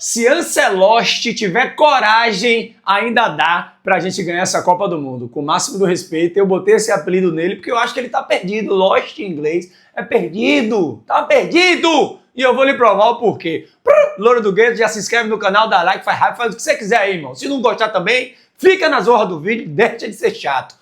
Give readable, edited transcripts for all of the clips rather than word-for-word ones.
Se Ancelotti tiver coragem, ainda dá pra gente ganhar essa Copa do Mundo. Com o máximo do respeito, eu botei esse apelido nele porque eu acho que ele tá perdido. Lost em inglês é perdido, tá perdido! E eu vou lhe provar o porquê. Louro do Gueto, já se inscreve no canal, dá like, faz raiva, faz o que você quiser aí, irmão. Se não gostar também, fica na zorra do vídeo, deixa de ser chato.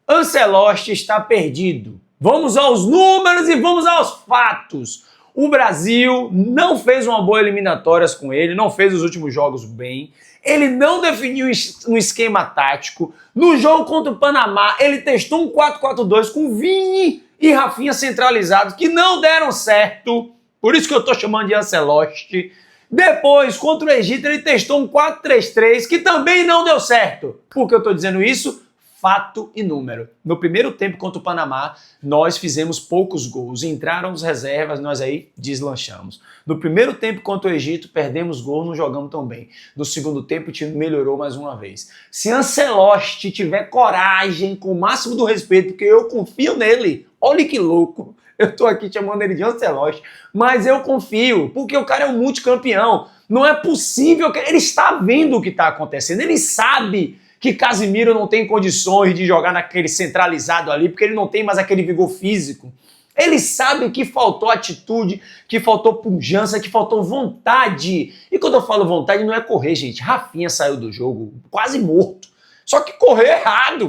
Ancelotti está perdido. Vamos aos números e vamos aos fatos. O Brasil não fez uma boa eliminatórias com ele, não fez os últimos jogos bem. Ele não definiu um esquema tático. No jogo contra o Panamá, ele testou um 4-4-2 com Vini e Rafinha centralizados, que não deram certo. Por isso que eu tô chamando de Ancelotti. Depois, contra o Egito, ele testou um 4-3-3, que também não deu certo. Por que eu tô dizendo isso? Fato e número. No primeiro tempo contra o Panamá, nós fizemos poucos gols. Entraram os reservas, nós aí deslanchamos. No primeiro tempo contra o Egito, perdemos gol, não jogamos tão bem. No segundo tempo, o time melhorou mais uma vez. Se Ancelotti tiver coragem, com o máximo do respeito, porque eu confio nele, olha que louco, eu tô aqui chamando ele de Ancelotti, mas eu confio, porque o cara é um multicampeão. Não é possível que ele está vendo o que está acontecendo, ele sabe que Casemiro não tem condições de jogar naquele centralizado ali, porque ele não tem mais aquele vigor físico. Ele sabe que faltou atitude, que faltou pujança, que faltou vontade. E quando eu falo vontade, não é correr, gente. Rafinha saiu do jogo quase morto. Só que correu errado.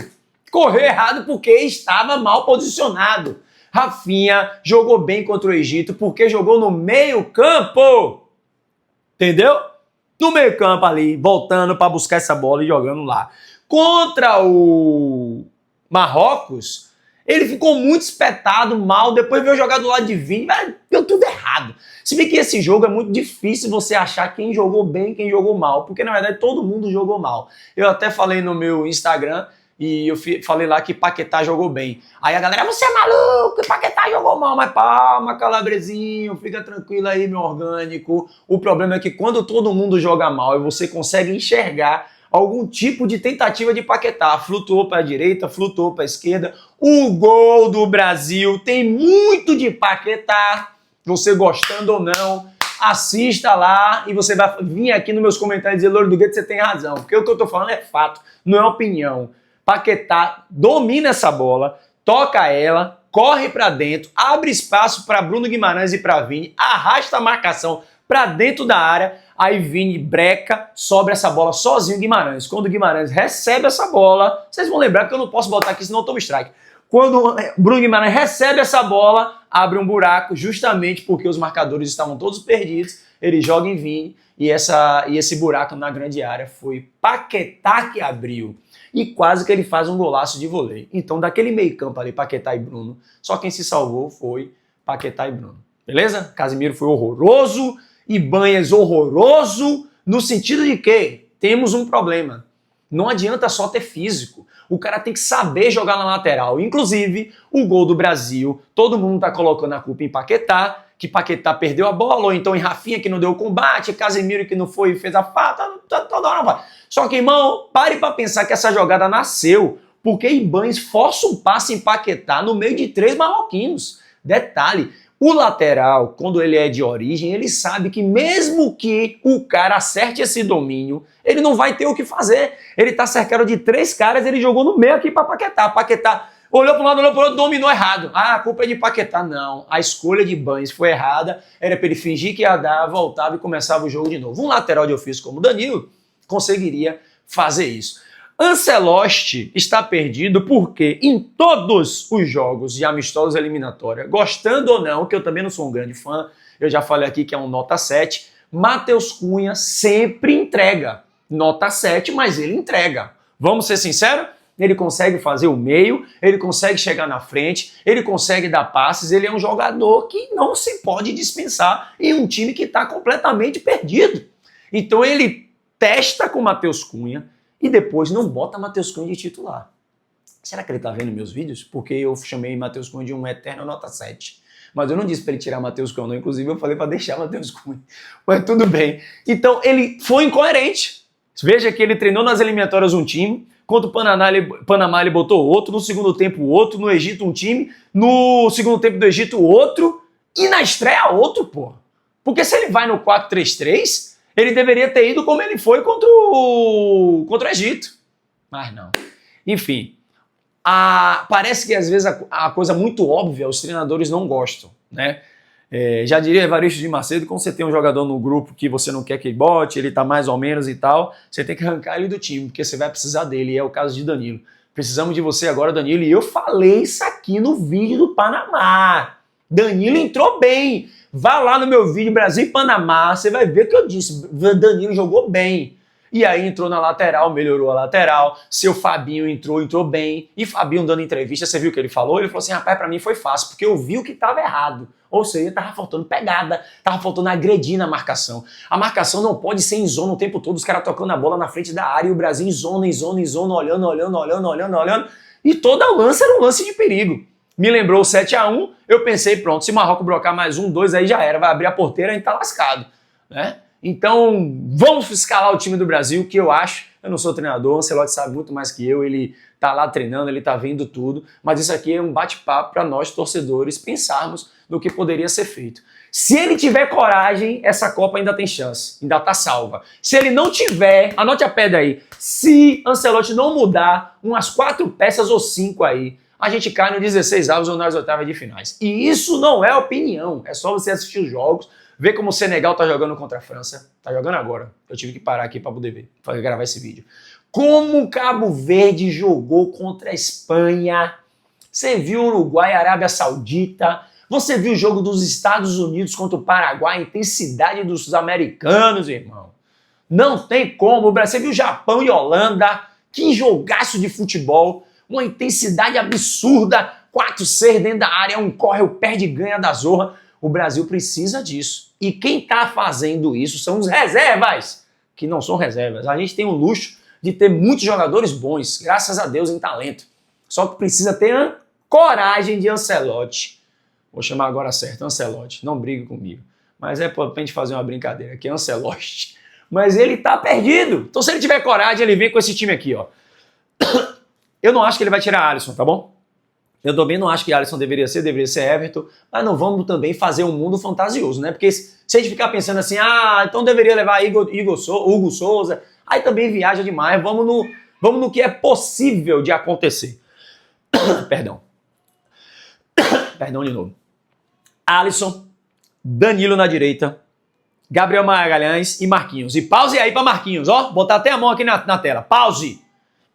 Correu errado porque estava mal posicionado. Rafinha jogou bem contra o Egito porque jogou no meio campo. Entendeu? No meio campo ali, voltando para buscar essa bola e jogando lá. Contra o Marrocos, ele ficou muito espetado, mal, depois veio jogar do lado de Vini, deu tudo errado. Se bem que esse jogo é muito difícil você achar quem jogou bem e quem jogou mal, porque na verdade todo mundo jogou mal. Eu até falei no meu Instagram, e eu falei lá que Paquetá jogou bem. Aí a galera, você é maluco, Paquetá jogou mal, mas palma, calabrezinho, fica tranquilo aí, meu orgânico. O problema é que quando todo mundo joga mal e você consegue enxergar algum tipo de tentativa de Paquetá, flutuou para a direita, flutuou para a esquerda, o gol do Brasil tem muito de Paquetá, você gostando ou não, assista lá e você vai vir aqui nos meus comentários dizer, Louro do Gueto, você tem razão, porque o que eu tô falando é fato, não é opinião. Paquetá domina essa bola, toca ela, corre para dentro, abre espaço para Bruno Guimarães e para Vini, arrasta a marcação para dentro da área, aí Vini breca, sobra essa bola sozinho Guimarães. Quando o Guimarães recebe essa bola, vocês vão lembrar que eu não posso botar aqui senão eu tomo strike. Quando o Bruno Guimarães recebe essa bola, abre um buraco justamente porque os marcadores estavam todos perdidos, ele joga em Vini e esse buraco na grande área foi Paquetá que abriu. E quase que ele faz um golaço de vôlei. Então, daquele meio campo ali, Paquetá e Bruno, só quem se salvou foi Paquetá e Bruno. Beleza? Casemiro foi horroroso, Ibanez horroroso, no sentido de que temos um problema. Não adianta só ter físico. O cara tem que saber jogar na lateral. Inclusive, o gol do Brasil, todo mundo tá colocando a culpa em Paquetá, que Paquetá perdeu a bola, ou então em Rafinha que não deu o combate, Casemiro que não foi e fez a falta, toda hora vai. Só que, irmão, pare para pensar que essa jogada nasceu porque Ibanez força um passe em Paquetá no meio de 3 marroquinos. Detalhe, o lateral, quando ele é de origem, ele sabe que mesmo que o cara acerte esse domínio, ele não vai ter o que fazer. Ele tá cercado de 3 caras, ele jogou no meio aqui para Paquetá. Paquetá olhou para um lado, olhou para o outro, dominou errado. Ah, a culpa é de Paquetá. Não, a escolha de Ibanez foi errada, era para ele fingir que ia dar, voltava e começava o jogo de novo. Um lateral de ofício como o Danilo conseguiria fazer isso. Ancelotti está perdido porque em todos os jogos de amistosos eliminatória, gostando ou não, que eu também não sou um grande fã, eu já falei aqui que é um nota 7, Matheus Cunha sempre entrega. Nota 7, mas ele entrega. Vamos ser sinceros? Ele consegue fazer o meio, ele consegue chegar na frente, ele consegue dar passes, ele é um jogador que não se pode dispensar em um time que está completamente perdido. Então ele testa com Matheus Cunha e depois não bota Matheus Cunha de titular. Será que ele tá vendo meus vídeos? Porque eu chamei Matheus Cunha de um eterno nota 7. Mas eu não disse para ele tirar Matheus Cunha, não. Inclusive eu falei para deixar Matheus Cunha. Mas tudo bem. Então ele foi incoerente. Veja que ele treinou nas eliminatórias um time, contra o Panamá ele botou outro, no segundo tempo outro, no Egito um time, no segundo tempo do Egito outro, e na estreia outro, pô. Porque se ele vai no 4-3-3, Ele deveria ter ido como ele foi contra o Egito. Mas não. Enfim, parece que às vezes a coisa muito óbvia os treinadores não gostam, né? Já diria Evaristo de Macedo, quando você tem um jogador no grupo que você não quer que ele bote, ele tá mais ou menos e tal, você tem que arrancar ele do time, porque você vai precisar dele, e é o caso de Danilo. Precisamos de você agora, Danilo, e eu falei isso aqui no vídeo do Panamá. Danilo entrou bem. Vá lá no meu vídeo Brasil e Panamá, você vai ver o que eu disse. Danilo jogou bem. E aí entrou na lateral, melhorou a lateral. Seu Fabinho entrou bem. E Fabinho dando entrevista, você viu o que ele falou? Ele falou assim, rapaz, pra mim foi fácil, porque eu vi o que estava errado. Ou seja, tava faltando pegada, tava faltando agredir na marcação. A marcação não pode ser em zona o tempo todo, os caras tocando a bola na frente da área e o Brasil em zona, olhando. E toda lance era um lance de perigo. Me lembrou o 7-1, eu pensei, pronto, se o Marrocos brocar mais 1, 2, aí já era, vai abrir a porteira e a gente tá lascado, né? Então, vamos escalar o time do Brasil, que eu não sou treinador, o Ancelotti sabe muito mais que eu, ele tá lá treinando, ele tá vendo tudo, mas isso aqui é um bate-papo para nós, torcedores, pensarmos no que poderia ser feito. Se ele tiver coragem, essa Copa ainda tem chance, ainda tá salva. Se ele não tiver, anote a pedra aí, se Ancelotti não mudar umas 4 peças ou 5 aí, a gente cai no 16 avos ou nas oitavas de finais. E isso não é opinião, é só você assistir os jogos, ver como o Senegal tá jogando contra a França. Tá jogando agora. Eu tive que parar aqui para poder ver, para gravar esse vídeo. Como o Cabo Verde jogou contra a Espanha. Você viu o Uruguai e a Arábia Saudita. Você viu o jogo dos Estados Unidos contra o Paraguai, a intensidade dos americanos, irmão. Não tem como. Você viu o Japão e Holanda. Que jogaço de futebol. Uma intensidade absurda. 4-6 dentro da área, um corre, o perde e ganha da zorra. O Brasil precisa disso. E quem está fazendo isso são os reservas, que não são reservas. A gente tem o luxo de ter muitos jogadores bons, graças a Deus, em talento. Só que precisa ter a coragem de Ancelotti. Vou chamar agora certo, Ancelotti. Não brigue comigo. Mas é pra gente fazer uma brincadeira aqui, Ancelotti. Mas ele tá perdido. Então se ele tiver coragem, ele vem com esse time aqui, ó. Eu não acho que ele vai tirar Alisson, tá bom? Eu também não acho que Alisson deveria ser Everton, mas não vamos também fazer um mundo fantasioso, né? Porque se a gente ficar pensando assim, então deveria levar Hugo Souza, aí também viaja demais, vamos no que é possível de acontecer. Perdão de novo. Alisson, Danilo na direita, Gabriel Magalhães e Marquinhos. E pause aí para Marquinhos, ó, botar até a mão aqui na tela, pause.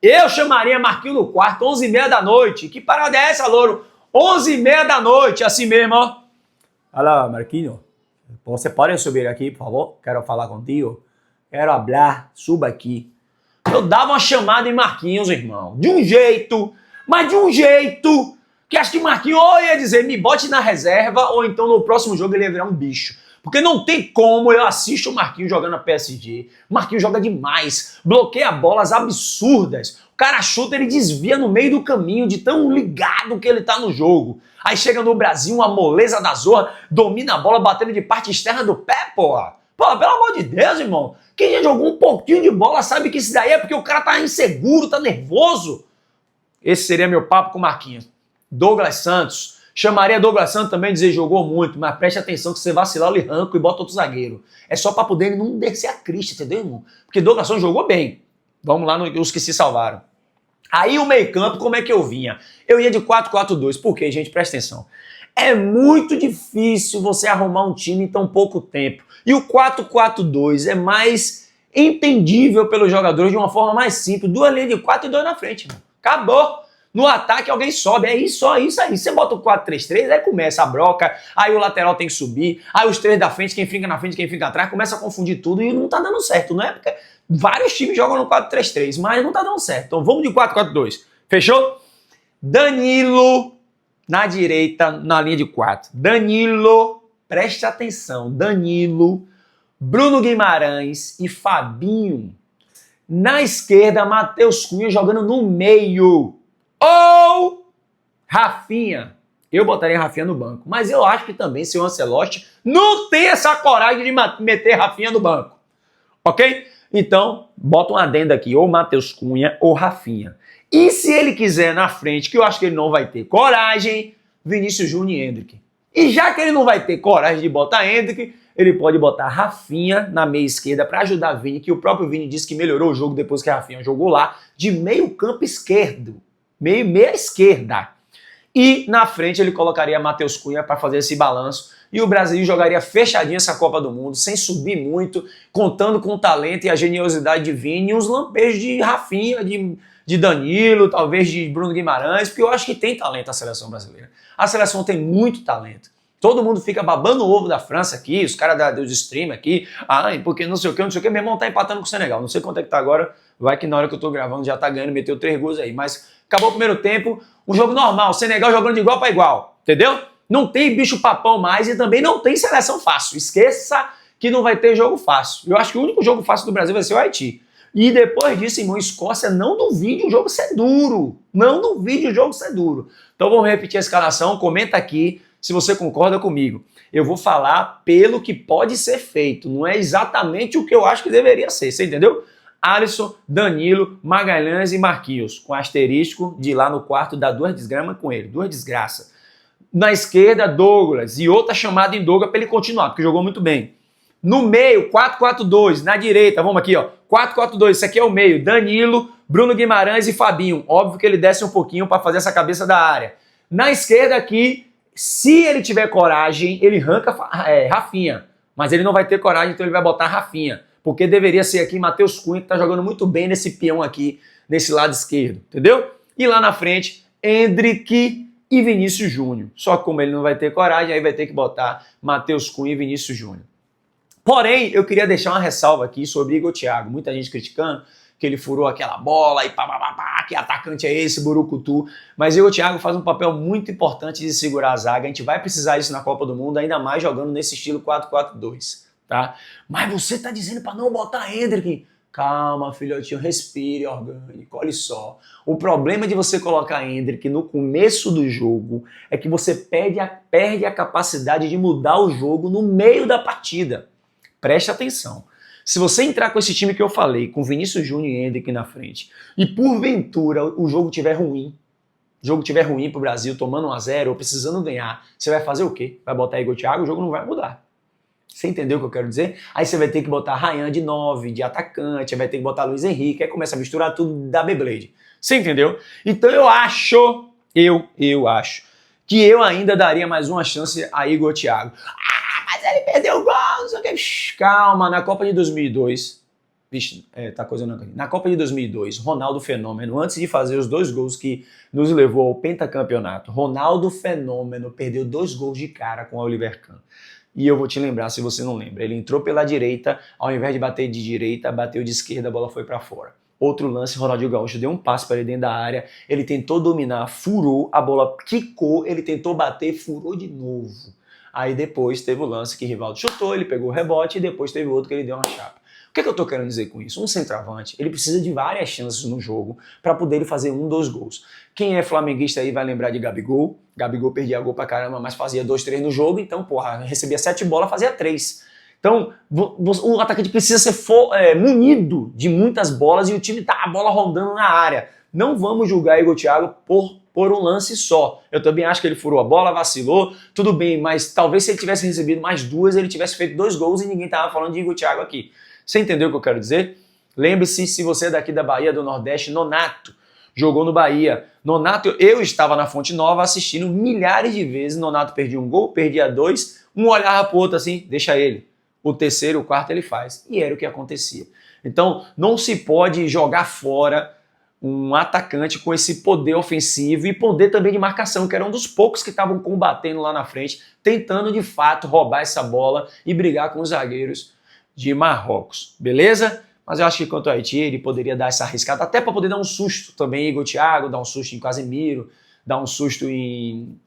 Eu chamaria Marquinhos no quarto, 11h30 da noite. Que parada é essa, louro? 11h30 da noite, assim mesmo, ó. Olha, Marquinhos, você pode subir aqui, por favor? Quero falar contigo. Quero falar, suba aqui. Eu dava uma chamada em Marquinhos, irmão. De um jeito, mas de um jeito que acho que Marquinhos ou ia dizer, me bote na reserva, ou então no próximo jogo ele ia virar um bicho. Porque não tem como eu assisto o Marquinhos jogando na PSG. O Marquinhos joga demais, bloqueia bolas absurdas. O cara chuta, ele desvia no meio do caminho de tão ligado que ele tá no jogo. Aí chega no Brasil, uma moleza da zorra, domina a bola batendo de parte externa do pé, porra. Pô, pelo amor de Deus, irmão. Quem já jogou um pouquinho de bola sabe que isso daí é porque o cara tá inseguro, tá nervoso. Esse seria meu papo com o Marquinhos. Douglas Santos. Chamaria Douglas Santos também, dizer jogou muito, mas preste atenção que você vacilar, ele arranca e bota outro zagueiro. É só pra poder ele não descer a crista, entendeu, irmão? Porque Douglas Santos jogou bem. Vamos lá nos que se salvaram. Aí o meio campo, como é que eu vinha? Eu ia de 4-4-2. Por quê, gente? Presta atenção. É muito difícil você arrumar um time em tão pouco tempo. E o 4-4-2 é mais entendível pelos jogadores de uma forma mais simples. 2 linhas de 4 e 2 na frente, irmão. Acabou. No ataque alguém sobe, é isso aí. Você bota o 4-3-3, aí começa a broca, aí o lateral tem que subir, aí os 3 da frente, quem fica na frente, quem fica atrás, começa a confundir tudo e não tá dando certo, não é? Porque vários times jogam no 4-3-3, mas não tá dando certo. Então vamos de 4-4-2, fechou? Danilo na direita, na linha de 4. Danilo, preste atenção, Danilo, Bruno Guimarães e Fabinho. Na esquerda, Matheus Cunha jogando no meio. Ou Rafinha. Eu botaria Rafinha no banco. Mas eu acho que também se o Ancelotti não tem essa coragem de meter Rafinha no banco. Ok? Então, bota um adendo aqui. Ou Matheus Cunha ou Rafinha. E se ele quiser na frente, que eu acho que ele não vai ter coragem, Vinícius Júnior e Endrick. E já que ele não vai ter coragem de botar Endrick, ele pode botar Rafinha na meia esquerda para ajudar Vini, que o próprio Vini disse que melhorou o jogo depois que a Rafinha jogou lá, de meio campo esquerdo, meia esquerda. E na frente ele colocaria Matheus Cunha para fazer esse balanço e o Brasil jogaria fechadinho essa Copa do Mundo, sem subir muito, contando com o talento e a geniosidade de Vini e uns lampejos de Rafinha, de Danilo, talvez de Bruno Guimarães, porque eu acho que tem talento a seleção brasileira. A seleção tem muito talento. Todo mundo fica babando o ovo da França aqui, os caras dos stream aqui, porque não sei o que, meu irmão tá empatando com o Senegal, não sei quanto é que tá agora, vai que na hora que eu tô gravando já tá ganhando, meteu 3 gols aí, mas acabou o primeiro tempo, um jogo normal, o Senegal jogando de igual para igual, entendeu? Não tem bicho papão mais e também não tem seleção fácil, esqueça que não vai ter jogo fácil. Eu acho que o único jogo fácil do Brasil vai ser o Haiti. E depois disso, irmão, Escócia, não duvide o jogo ser duro, não duvide o jogo ser duro. Então vamos repetir a escalação, comenta aqui se você concorda comigo. Eu vou falar pelo que pode ser feito, não é exatamente o que eu acho que deveria ser, você entendeu? Alisson, Danilo, Magalhães e Marquinhos, com asterisco de lá no quarto, dá 2 desgramas com ele, 2 desgraças. Na esquerda, Douglas, e outra chamada em Douglas para ele continuar, porque jogou muito bem. No meio, 4-4-2, na direita, vamos aqui, ó, 4-4-2, isso aqui é o meio, Danilo, Bruno Guimarães e Fabinho. Óbvio que ele desce um pouquinho para fazer essa cabeça da área. Na esquerda aqui, se ele tiver coragem, ele arranca Rafinha, mas ele não vai ter coragem, então ele vai botar Rafinha. Porque deveria ser aqui Matheus Cunha, que tá jogando muito bem nesse peão aqui, nesse lado esquerdo, entendeu? E lá na frente, Endrick e Vinícius Júnior. Só que como ele não vai ter coragem, aí vai ter que botar Matheus Cunha e Vinícius Júnior. Porém, eu queria deixar uma ressalva aqui sobre Igor Thiago. Muita gente criticando que ele furou aquela bola e que atacante é esse, burucutu. Mas Igor Thiago faz um papel muito importante de segurar a zaga. A gente vai precisar disso na Copa do Mundo, ainda mais jogando nesse estilo 4-4-2. Tá? Mas você tá dizendo para não botar Endrick. Calma, filhotinho, respire, orgânico, olha só. O problema de você colocar Endrick no começo do jogo é que você perde a capacidade de mudar o jogo no meio da partida. Preste atenção. Se você entrar com esse time que eu falei, com Vinícius Júnior e Endrick na frente, e porventura o jogo estiver ruim, pro Brasil, tomando 1-0 ou precisando ganhar, você vai fazer o quê? Vai botar Igor Thiago, o jogo não vai mudar. Você entendeu o que eu quero dizer? Aí você vai ter que botar Ryan de 9, de atacante, vai ter que botar Luiz Henrique, aí começa a misturar tudo da Beyblade. Você entendeu? Então eu acho que eu ainda daria mais uma chance a Igor Thiago. Mas ele perdeu o gol, não sei o que. Calma, na Copa de 2002, tá coisando aqui. Na Copa de 2002, Ronaldo Fenômeno, antes de fazer os 2 gols que nos levou ao pentacampeonato, Ronaldo Fenômeno perdeu 2 gols de cara com o Oliver Kahn. E eu vou te lembrar, se você não lembra, ele entrou pela direita, ao invés de bater de direita, bateu de esquerda, a bola foi para fora. Outro lance, Ronaldinho Gaúcho deu um passe para ele dentro da área, ele tentou dominar, furou, a bola quicou, ele tentou bater, furou de novo. Aí depois teve o lance que o Rivaldo chutou, ele pegou o rebote e depois teve outro que ele deu uma chapa. O que eu tô querendo dizer com isso? Um centroavante, ele precisa de várias chances no jogo para poder ele fazer 1, 2 gols. Quem é flamenguista aí vai lembrar de Gabigol. Gabigol perdia gol pra caramba, mas fazia 2, 3 no jogo, então, recebia 7 bolas, fazia 3. Então, o atacante precisa ser munido de muitas bolas e o time tá a bola rondando na área. Não vamos julgar Igor Thiago por um lance só. Eu também acho que ele furou a bola, vacilou, tudo bem, mas talvez se ele tivesse recebido mais 2, ele tivesse feito 2 gols e ninguém tava falando de Igor Thiago aqui. Você entendeu o que eu quero dizer? Lembre-se, se você é daqui da Bahia, do Nordeste, Nonato jogou no Bahia. Nonato, eu estava na Fonte Nova assistindo milhares de vezes. Nonato perdia um gol, perdia 2, um olhava pro outro assim, deixa ele. O terceiro, o quarto ele faz. E era o que acontecia. Então, não se pode jogar fora um atacante com esse poder ofensivo e poder também de marcação, que era um dos poucos que estavam combatendo lá na frente, tentando de fato roubar essa bola e brigar com os zagueiros de Marrocos, beleza? Mas eu acho que quanto ao Haiti, ele poderia dar essa arriscada, até para poder dar um susto também em Igor Thiago, dar um susto em Casemiro, dar um susto em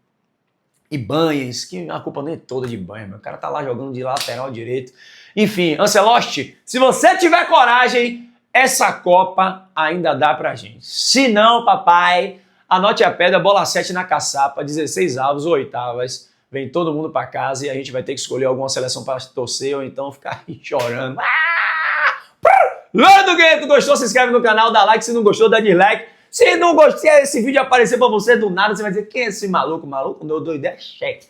Ibanez, que a culpa nem é toda de Ibanez, meu. O cara tá lá jogando de lateral direito. Enfim, Ancelotti, se você tiver coragem, essa Copa ainda dá pra gente. Se não, papai, anote a pedra, bola 7 na caçapa, 16 avos ou oitavas, vem todo mundo pra casa e a gente vai ter que escolher alguma seleção para torcer ou então ficar aí chorando. Lando Gueto, gostou? Se inscreve no canal, dá like, se não gostou, dá dislike. Se não gostou, se esse vídeo aparecer pra você do nada, você vai dizer, quem é esse maluco? Maluco? Não dou ideia, cheque.